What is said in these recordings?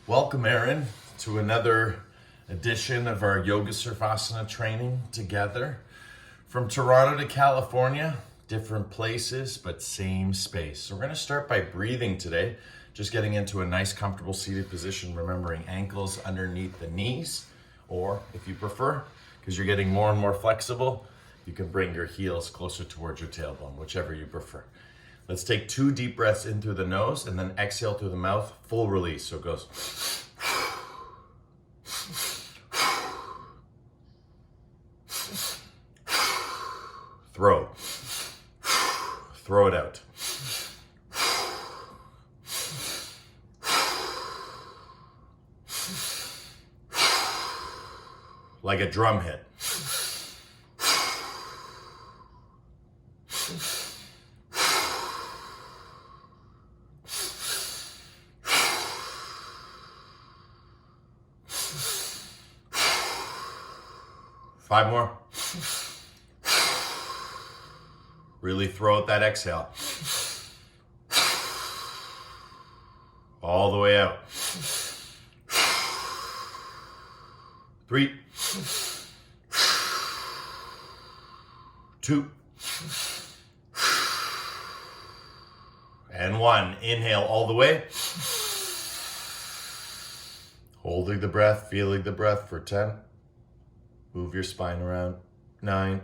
Welcome, Aaron, to another edition of our Yoga Surfasana training together. From Toronto to California, different places, but same space. So we're going to start by breathing today, just getting into a nice, comfortable seated position, remembering ankles underneath the knees, or if you prefer, because you're getting more and more flexible, you can bring your heels closer towards your tailbone, whichever you prefer. Let's take 2 deep breaths in through the nose and then exhale through the mouth, full release. So it goes. Throw. Throw it out. Like a drum hit. Five more. Really throw out that exhale. All the way out. 3, 2, and 1. Inhale all the way. Holding the breath, feeling the breath for 10. Move your spine around. 9,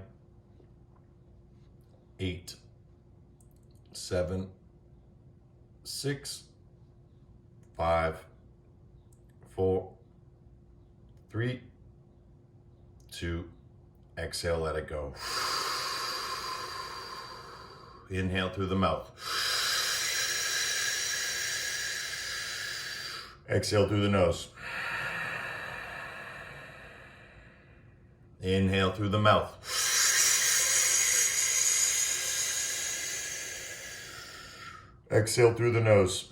8, 7, 6, 5, 4, 3, 2, exhale, let it go. Inhale through the mouth. Exhale through the nose. Inhale through the mouth. Exhale through the nose.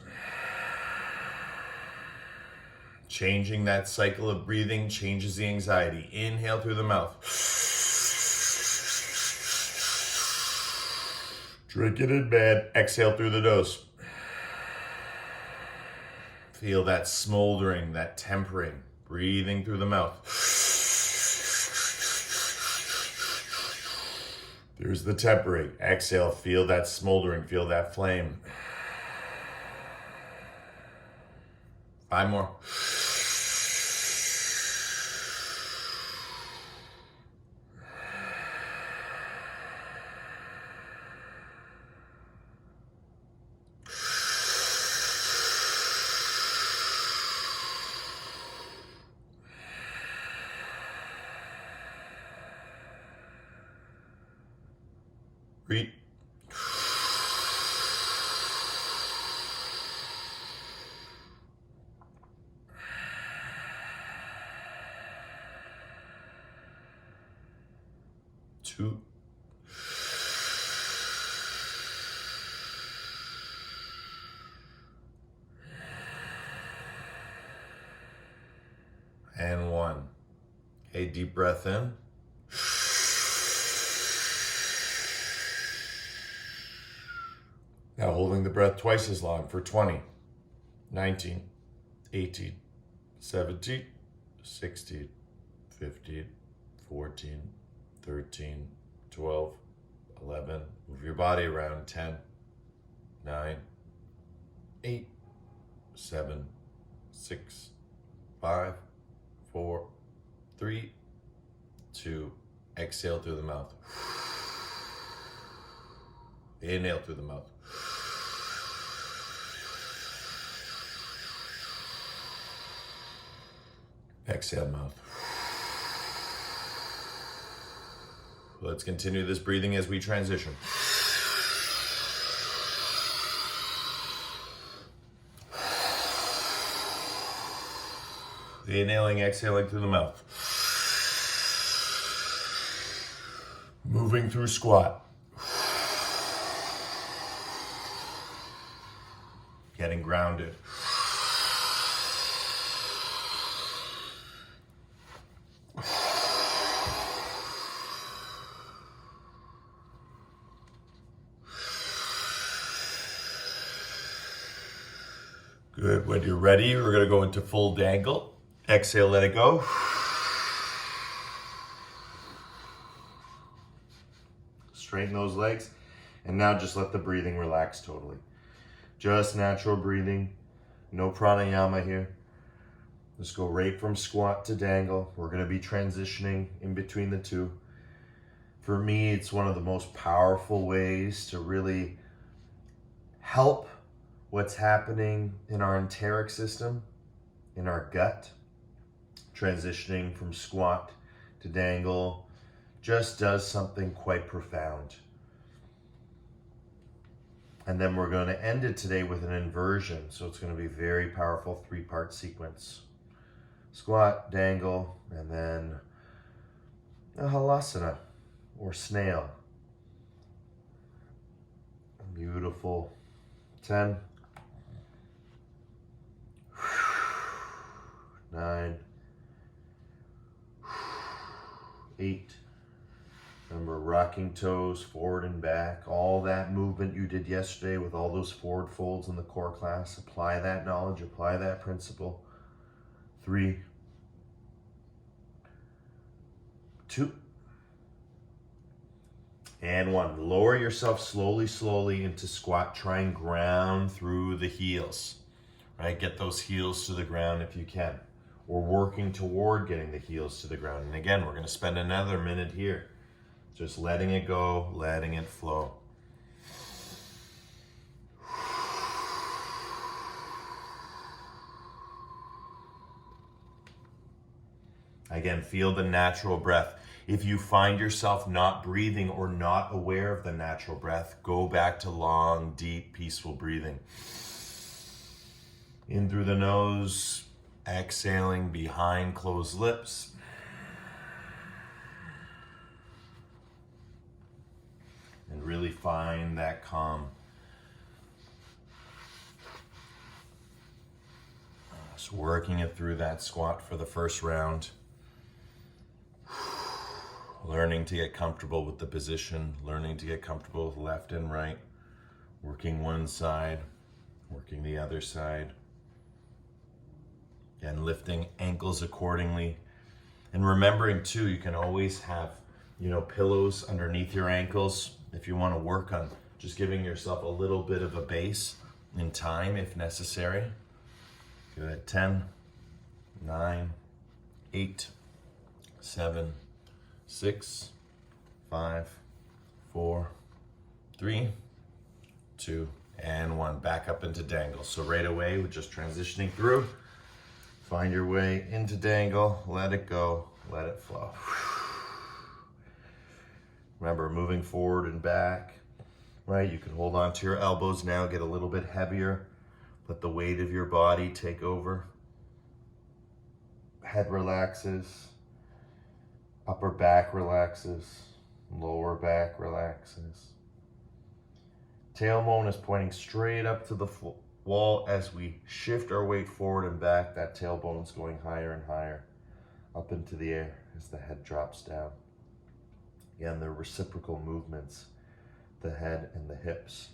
Changing that cycle of breathing changes the anxiety. Inhale through the mouth. Drink it in bed. Exhale through the nose. Feel that smoldering, that tempering. Breathing through the mouth. There's the tempering. Exhale, feel that smoldering, feel that flame. 5 more. Breathe. Two. And 1. Okay, deep breath in. Now holding the breath twice as long for 20, 19, 18, 17, 16, 15, 14, 13, 12, 11. Move your body around. 10, 9, 8, 7, 6, 5, 4, 3, 2. Exhale through the mouth. Inhale through the mouth. Exhale, mouth. Let's continue this breathing as we transition. Inhaling, exhaling through the mouth. Moving through squat. Getting grounded. Good. When you're ready, we're going to go into full dangle. Exhale, let it go. Straighten those legs. And now just let the breathing relax totally. Just natural breathing. No pranayama here. Let's go right from squat to dangle. We're going to be transitioning in between the two. For me, it's one of the most powerful ways to really help what's happening in our enteric system, in our gut. Transitioning from squat to dangle just does something quite profound. And then we're going to end it today with an inversion. So it's going to be a very powerful 3-part sequence. Squat, dangle, and then a halasana or snail. Beautiful. 10, 9, 8. Remember, rocking toes forward and back, all that movement you did yesterday with all those forward folds in the core class. Apply that knowledge, apply that principle. 3, 2, and 1. Lower yourself slowly into squat. Try and ground through the heels, right? Get those heels to the ground if you can. We're working toward getting the heels to the ground. And again, we're going to spend another minute here. Just letting it go, letting it flow. Again, feel the natural breath. If you find yourself not breathing or not aware of the natural breath, go back to long, deep, peaceful breathing. In through the nose, exhaling behind closed lips. And really find that calm. Just working it through that squat for the first round. Learning to get comfortable with the position, learning to get comfortable with left and right, working one side, working the other side, and lifting ankles accordingly. And remembering too, you can always have, pillows underneath your ankles if you want to work on just giving yourself a little bit of a base in time if necessary. Good. 10, 9, 8, 7, 6, 5, 4, 3, 2, and 1. Back up into dangle. So right away, we're just transitioning through. Find your way into dangle. Let it go. Let it flow. Remember, moving forward and back, right? You can hold on to your elbows now, get a little bit heavier. Let the weight of your body take over. Head relaxes. Upper back relaxes. Lower back relaxes. Tailbone is pointing straight up to the wall as we shift our weight forward and back. That tailbone's going higher and higher up into the air as the head drops down. Again, they're reciprocal movements, the head and the hips.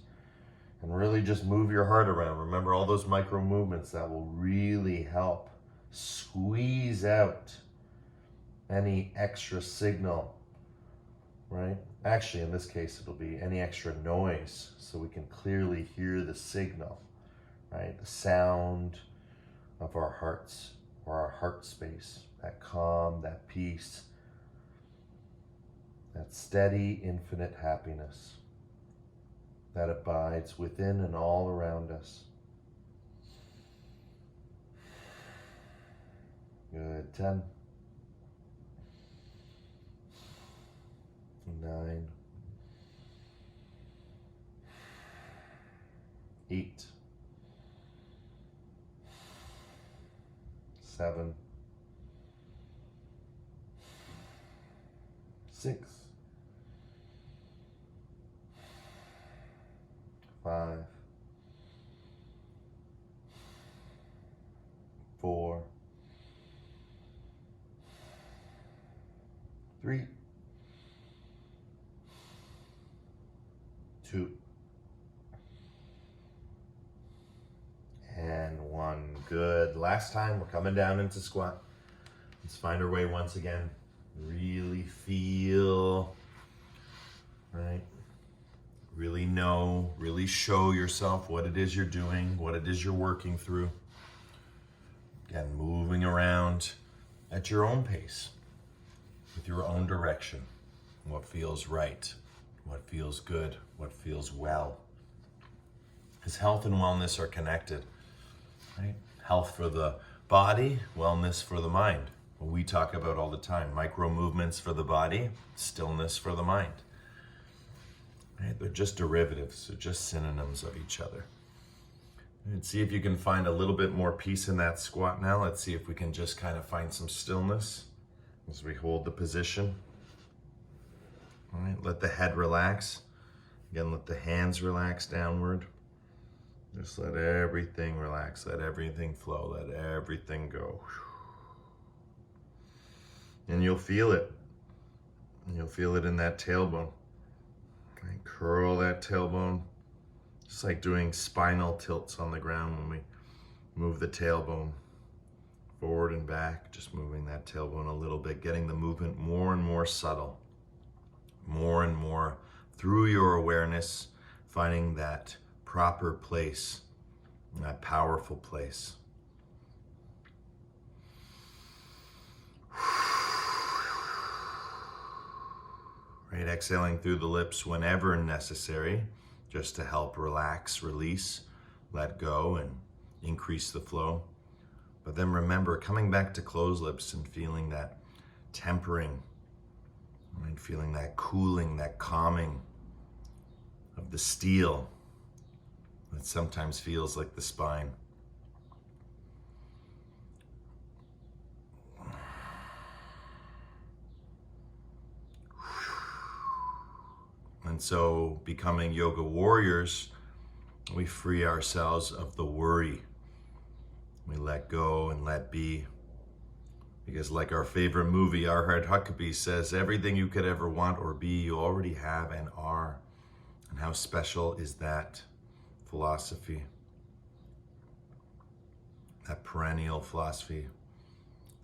And really just move your heart around. Remember all those micro movements that will really help squeeze out any extra signal, right? Actually, in this case, it'll be any extra noise so we can clearly hear the signal, right? The sound of our hearts or our heart space, that calm, that peace, that steady, infinite happiness that abides within and all around us. Good. 10, 9, 8, 7, 6, 5, 4, 3, 2, and 1. Good. Last time, we're coming down into squat. Let's find our way once again. Really feel, right? Really know, really show yourself what it is you're doing, what it is you're working through. Again, moving around at your own pace, with your own direction. What feels right, what feels good, what feels well. Because health and wellness are connected, right? Health for the body, wellness for the mind. What we talk about all the time, micro movements for the body, stillness for the mind. Right? They're just derivatives, they're just synonyms of each other. And see if you can find a little bit more peace in that squat now. Let's see if we can just kind of find some stillness as we hold the position. All right, let the head relax. Again, let the hands relax downward. Just let everything relax, let everything flow, let everything go. And you'll feel it. And you'll feel it in that tailbone. Okay, curl that tailbone. Just like doing spinal tilts on the ground when we move the tailbone forward and back, just moving that tailbone a little bit, getting the movement more and more subtle, more and more through your awareness, finding that proper place, that powerful place. Right, exhaling through the lips whenever necessary, just to help relax, release, let go, and increase the flow. But then remember, coming back to closed lips and feeling that tempering, right? Feeling that cooling, that calming of the steel that sometimes feels like the spine. And so, becoming yoga warriors, we free ourselves of the worry. We let go and let be. Because like our favorite movie, Our Heart Huckabee says, everything you could ever want or be, you already have and are. And how special is that philosophy? That perennial philosophy,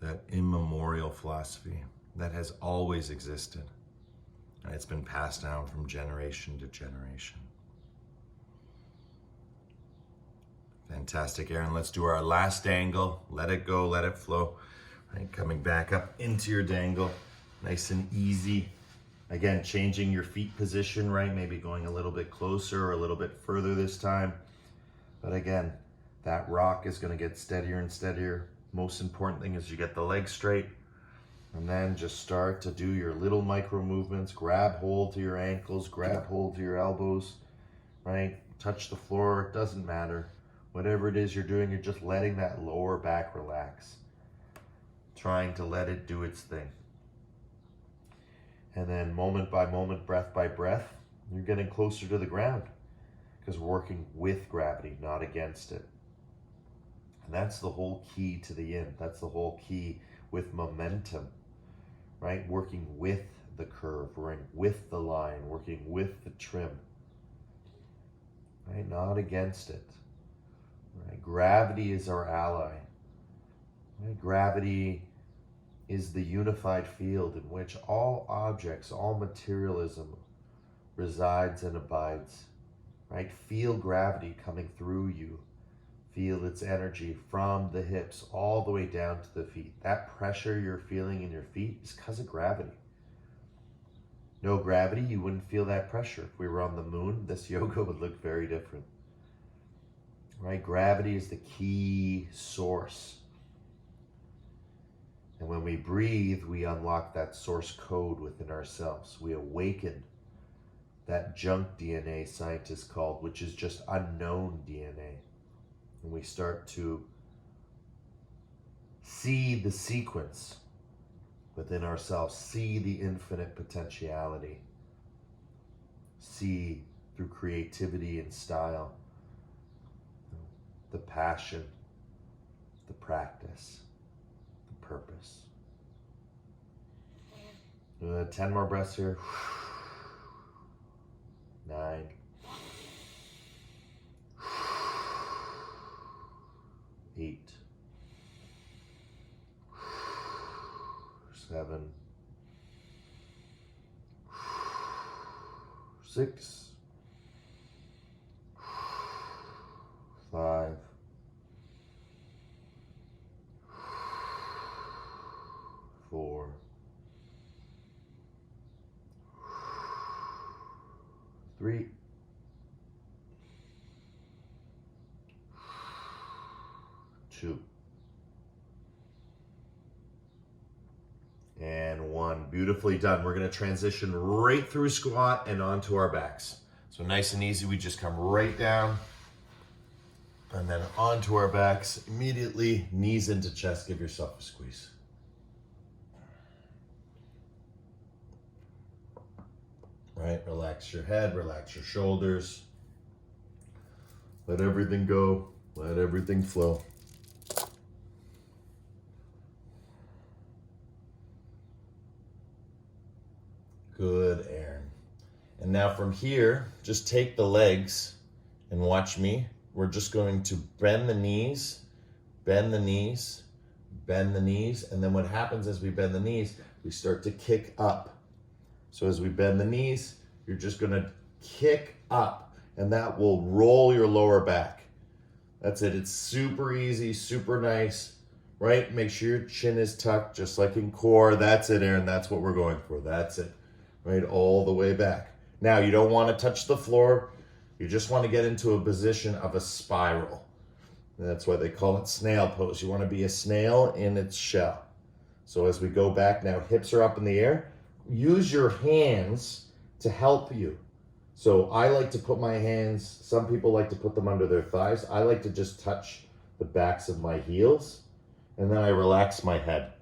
that immemorial philosophy that has always existed. And it's been passed down from generation to generation. Fantastic, Aaron. Let's do our last dangle. Let it go, let it flow. Right, coming back up into your dangle, nice and easy. Again, changing your feet position, right? Maybe going a little bit closer or a little bit further this time. But again, that rock is gonna get steadier and steadier. Most important thing is you get the legs straight. And then just start to do your little micro movements. Grab hold to your ankles, grab hold to your elbows, right? Touch the floor, it doesn't matter. Whatever it is you're doing, you're just letting that lower back relax. Trying to let it do its thing. And then moment by moment, breath by breath, you're getting closer to the ground because we're working with gravity, not against it. And that's the whole key to the yin. That's the whole key with momentum. Right? Working with the curve, working with the line, working with the trim. Right? Not against it. Right? Gravity is our ally. Right? Gravity is the unified field in which all objects, all materialism resides and abides. Right? Feel gravity coming through you. Feel its energy from the hips all the way down to the feet. That pressure you're feeling in your feet is because of gravity. No gravity, you wouldn't feel that pressure. If we were on the moon, this yoga would look very different. Right? Gravity is the key source. And when we breathe, we unlock that source code within ourselves. We awaken that junk DNA scientists called, which is just unknown DNA. And we start to see the sequence within ourselves, see the infinite potentiality, see through creativity and style, the passion, the practice, the purpose. 10 more breaths here. 9. 8. 7, 6, 5, 4, 3, 2, and 1. Beautifully done. We're going to transition right through squat and onto our backs. So nice and easy, we just come right down and then onto our backs. Immediately, knees into chest, give yourself a squeeze. Right, relax your head, relax your shoulders. Let everything go, let everything flow. Good, Aaron. And now from here, just take the legs and watch me. We're just going to bend the knees, bend the knees, bend the knees. And then what happens as we bend the knees, we start to kick up. So as we bend the knees, you're just gonna kick up and that will roll your lower back. That's it, it's super easy, super nice, right? Make sure your chin is tucked just like in core. That's it, Aaron, that's what we're going for. That's it, right? All the way back. Now you don't wanna touch the floor. You just wanna get into a position of a spiral. And that's why they call it snail pose. You wanna be a snail in its shell. So as we go back now, hips are up in the air. Use your hands to help you. So I like to put my hands, some people like to put them under their thighs. I like to just touch the backs of my heels and then I relax my head,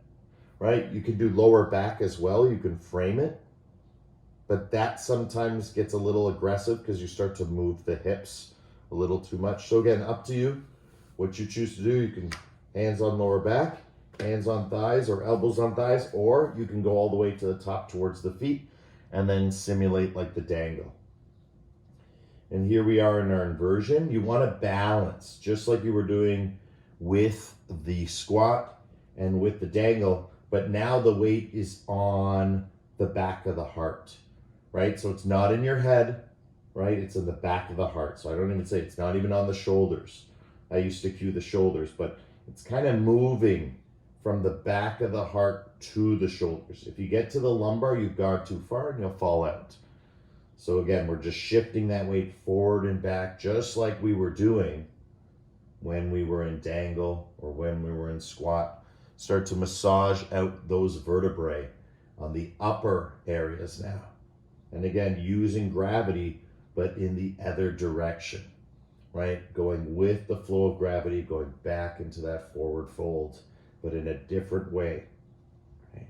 right? You can do lower back as well. You can frame it, but that sometimes gets a little aggressive because you start to move the hips a little too much. So again, up to you, what you choose to do. You can hands on lower back, hands on thighs or elbows on thighs, or you can go all the way to the top towards the feet and then simulate like the dangle. And here we are in our inversion. You want to balance just like you were doing with the squat and with the dangle, but now the weight is on the back of the heart, right? So it's not in your head, right? It's in the back of the heart. So I don't even say it's not even on the shoulders. I used to cue the shoulders, but it's kind of moving from the back of the heart to the shoulders. If you get to the lumbar, you've gone too far and you'll fall out. So again, we're just shifting that weight forward and back, just like we were doing when we were in dangle or when we were in squat. Start to massage out those vertebrae on the upper areas now. And again, using gravity, but in the other direction, right? Going with the flow of gravity, going back into that forward fold, but in a different way. Okay.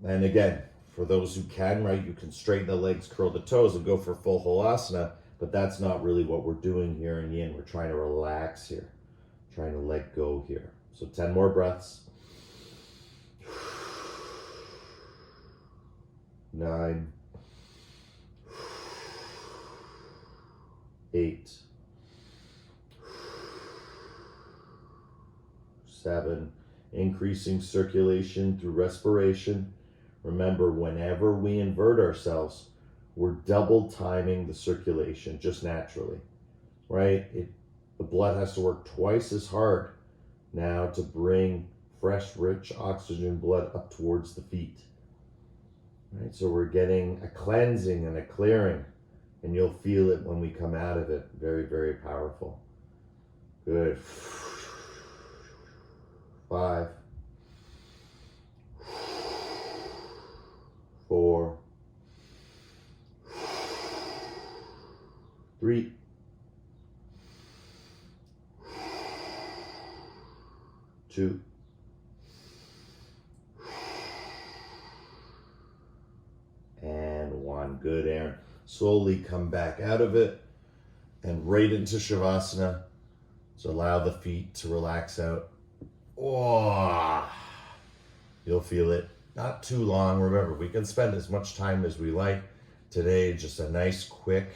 And again, for those who can, right, you can straighten the legs, curl the toes, and go for full halasana, but that's not really what we're doing here in yin. We're trying to relax here, trying to let go here. So 10 more breaths. 9, 8, 7, increasing circulation through respiration. Remember, whenever we invert ourselves, we're double timing the circulation just naturally, right? The blood has to work twice as hard now to bring fresh, rich oxygen blood up towards the feet, right? So we're getting a cleansing and a clearing, and you'll feel it when we come out of it. Very, very powerful. Good. 5, 4, 3, 2, and 1. Good, Aaron. Slowly come back out of it and right into Shavasana. So allow the feet to relax out. Oh, you'll feel it. Not too long. Remember, we can spend as much time as we like. Today, just a nice, quick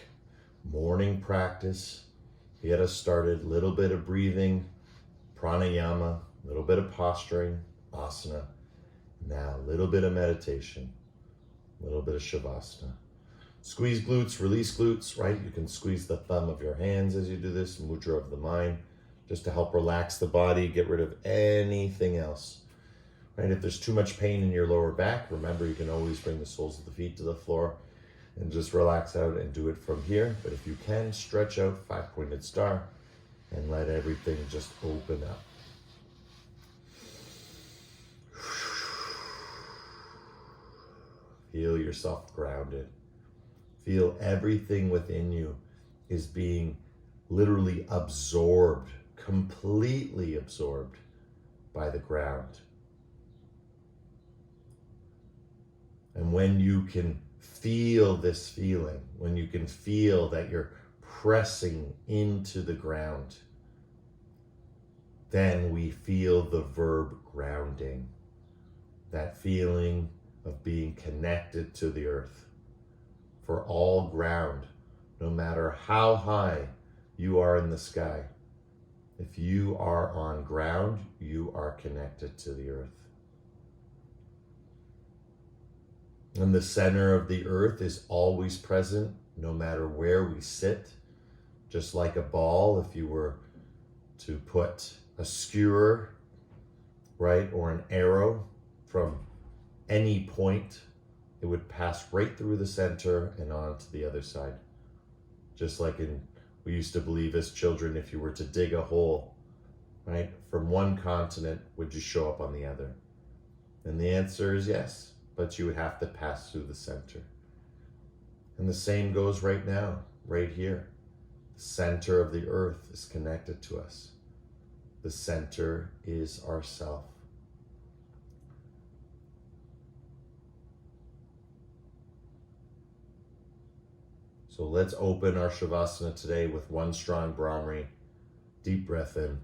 morning practice. Get us started. Little bit of breathing, pranayama, little bit of posturing, asana. Now, a little bit of meditation, a little bit of shavasana. Squeeze glutes, release glutes, right? You can squeeze the thumb of your hands as you do this, mudra of the mind, just to help relax the body, get rid of anything else, right? If there's too much pain in your lower back, remember you can always bring the soles of the feet to the floor and just relax out and do it from here. But if you can, stretch out, 5-pointed star, and let everything just open up. Feel yourself grounded. Feel everything within you is being literally absorbed, completely absorbed by the ground. And when you can feel this feeling, when you can feel that you're pressing into the ground, then we feel the verb grounding, that feeling of being connected to the earth. For all ground, no matter how high you are in the sky, if you are on ground, you are connected to the earth. And the center of the earth is always present, no matter where we sit. Just like a ball, if you were to put a skewer, right, or an arrow from any point, it would pass right through the center and on to the other side. Just like we used to believe as children, if you were to dig a hole, right, from one continent, would you show up on the other? And the answer is yes, but you would have to pass through the center. And the same goes right now, right here. The center of the earth is connected to us. The center is ourself. So let's open our Shavasana today with one strong Brahmari. Deep breath in.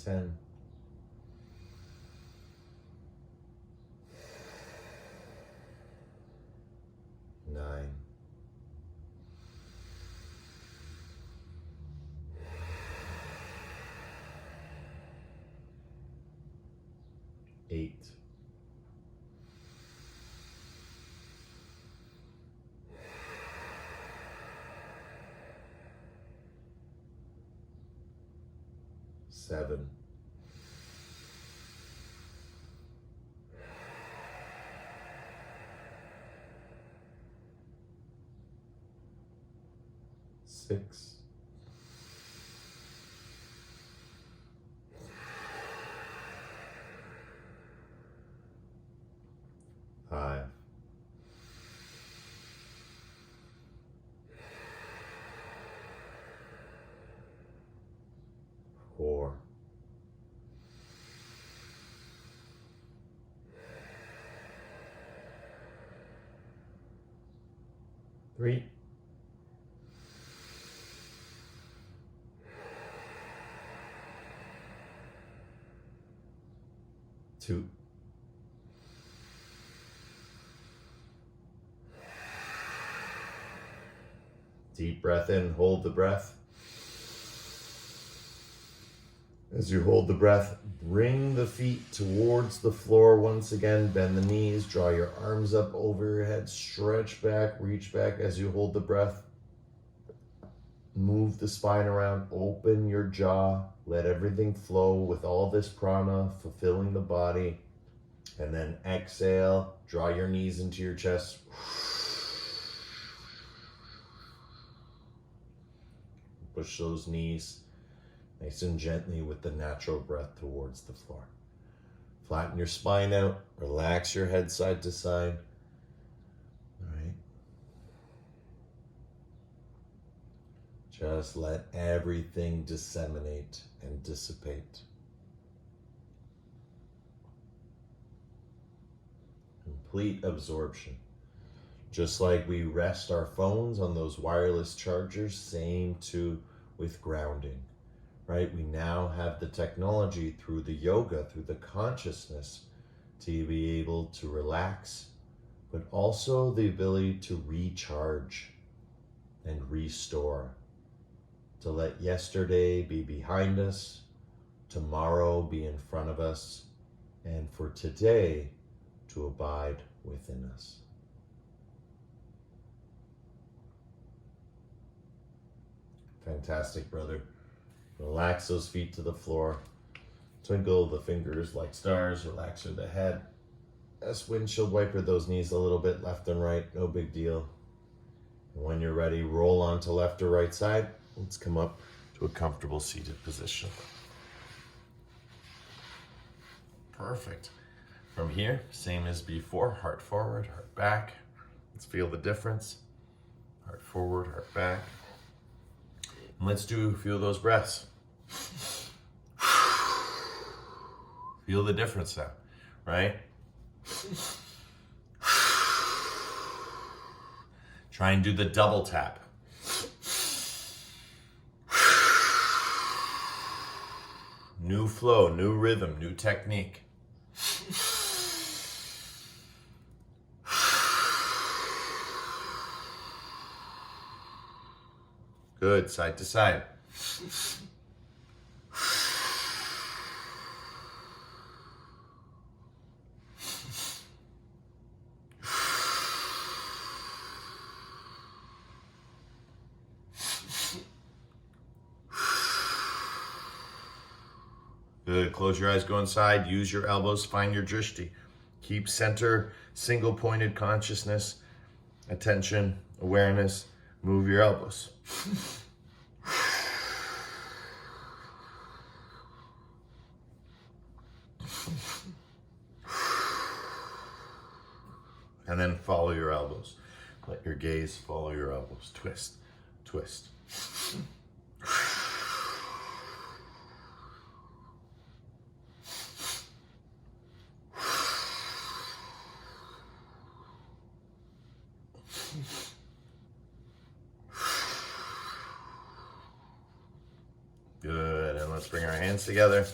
Ten. 9. 8. 7. 6. 5. 4. 3. 3, 2, 1. Deep breath in, hold the breath. As you hold the breath, bring the feet towards the floor once again. Bend the knees, draw your arms up over your head, stretch back, reach back as you hold the breath. Move the spine around, open your jaw, let everything flow with all this prana, fulfilling the body. And then exhale, draw your knees into your chest. Push those knees nice and gently with the natural breath towards the floor. Flatten your spine out, relax your head side to side. All right. Just let everything disseminate and dissipate. Complete absorption. Just like we rest our phones on those wireless chargers, same too with grounding. Right? We now have the technology through the yoga, through the consciousness, to be able to relax, but also the ability to recharge and restore, to let yesterday be behind us, tomorrow be in front of us, and for today to abide within us. Fantastic, brother. Relax those feet to the floor. Twinkle the fingers like stars. Relax the head. Just windshield wiper those knees a little bit left and right. No big deal. And when you're ready, roll onto left or right side. Let's come up to a comfortable seated position. Perfect. From here, same as before. Heart forward, heart back. Let's feel the difference. Heart forward, heart back. And let's feel those breaths. Feel the difference now, right? Try and do the double tap. New flow, new rhythm, new technique. Good, side to side. Good, close your eyes, go inside, use your elbows, find your drishti. Keep center, single pointed consciousness, attention, awareness, move your elbows. And then follow your elbows. Let your gaze follow your elbows. Twist, twist. Good, and let's bring our hands together.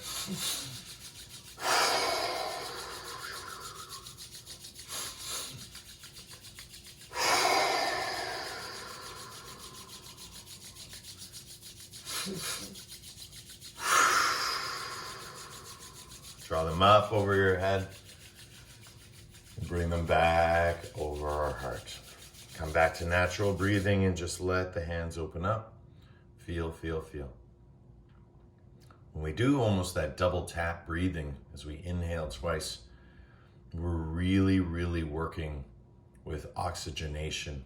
Draw them up over your head and bring them back over our heart. Come back to natural breathing and just let the hands open up. Feel, feel, feel. When we do almost that double tap breathing as we inhale twice, we're really, really working with oxygenation,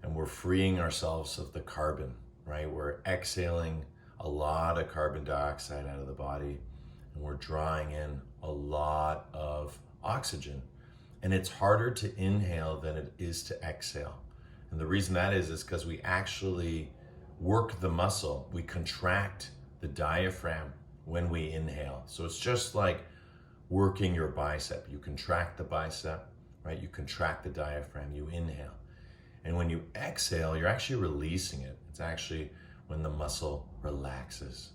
and we're freeing ourselves of the carbon, right? We're exhaling a lot of carbon dioxide out of the body, and we're drawing in a lot of oxygen. And it's harder to inhale than it is to exhale. And the reason that is because we actually work the muscle. We contract the diaphragm when we inhale. So it's just like working your bicep. You contract the bicep, right? You contract the diaphragm, you inhale. And when you exhale, you're actually releasing it. It's actually when the muscle relaxes.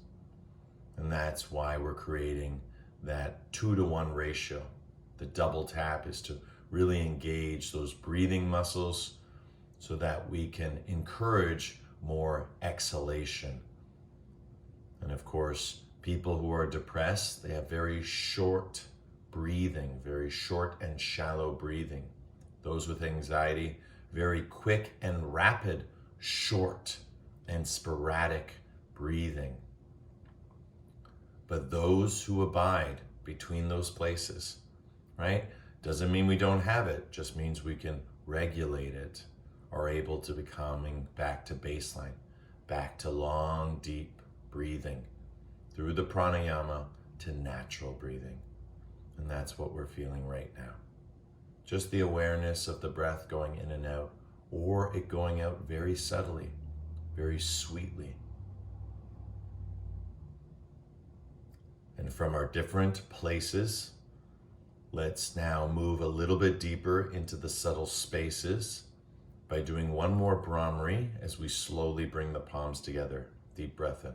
And that's why we're creating that 2-to-1 ratio. The double tap is to really engage those breathing muscles so that we can encourage more exhalation. And of course, people who are depressed, they have very short breathing, very short and shallow breathing. Those with anxiety, very quick and rapid, short and sporadic breathing. But those who abide between those places, right? Doesn't mean we don't have it, just means we can regulate it, are able to be coming back to baseline, back to long, deep breathing through the pranayama to natural breathing. And that's what we're feeling right now. Just the awareness of the breath going in and out, or it going out very subtly, very sweetly. And from our different places, let's now move a little bit deeper into the subtle spaces by doing one more Brahmari as we slowly bring the palms together. Deep breath in.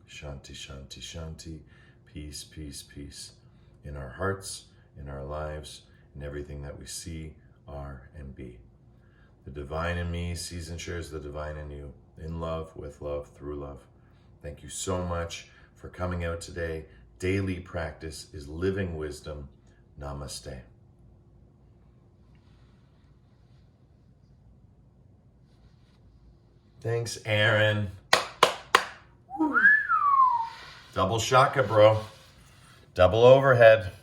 Shanti, shanti, shanti. Peace, peace, peace. In our hearts, in our lives, in everything that we see, are, and be. The divine in me sees and shares the divine in you. In love, with love, through love. Thank you so much for coming out today. Daily practice is living wisdom. Namaste. Thanks, Aaron. Double shaka, bro. Double overhead.